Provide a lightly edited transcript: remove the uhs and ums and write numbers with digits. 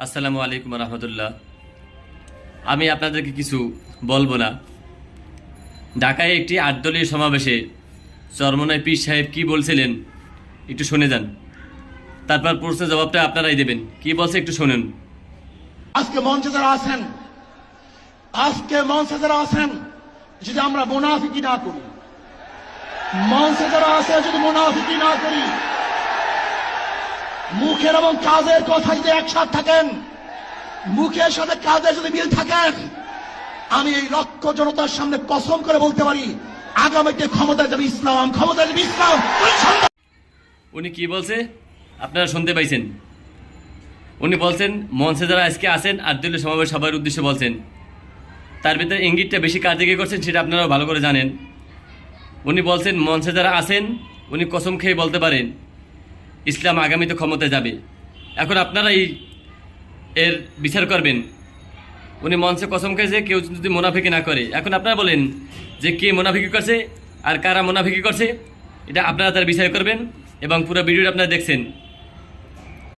আসসালামু আলাইকুম রহমতুল্লাহ। আমি আপনাদেরকে কিছু বলবো না। ঢাকায় একটি ৮ দলীয় সমাবেশে চরমনায় পীর সাহেব কি বলছিলেন একটু শুনে যান, তারপর প্রশ্নের জবাবটা আপনারাই দেবেন। কি বলছে একটু শুনুন। আজকে মঞ্চে যারা আছেন, যদি আমরা মুনাফিকি না করি, মঞ্চে যারা আছে যদি মুনাফিকি না করি, মুখের এবং কাজের কথা যদি একসাথে থাকেন, মুখের সাথে কাজের যদি মিল থাকেন, আমি এই লক্ষ জনতার সামনে কসম করে বলতে পারি আগামীতে ক্ষমতায় যাবে ইসলাম, ক্ষমতায় যাবে ইসলাম। উনি কি বলছে আপনারা শুনতে পাইছেন। উনি বলছেন মঞ্চে যারা আজকে আছেন ৮ দলীয় সমাবেশ সবার উদ্দেশ্যে বলছেন। তার ভিতরে ইঙ্গিতটা বেশি কার দিকে করছেন সেটা আপনারা ভালো করে জানেন। উনি বলছেন মঞ্চে যারা আছেন উনি কসম খেয়ে বলতে পারেন ইসলাম আগামীতে ক্ষমতায় যাবে। এখন আপনারা এর বিচার করবেন। উনি মঞ্চে কসম খেয়েছে কেউ যদি মুনাফিকি না করে। এখন আপনারা বলেন যে কে মুনাফিকি করছে আর কারা মুনাফিকি করছে, এটা আপনারা তার বিচার করবেন এবং পুরো ভিডিওটা আপনারা দেখছেন।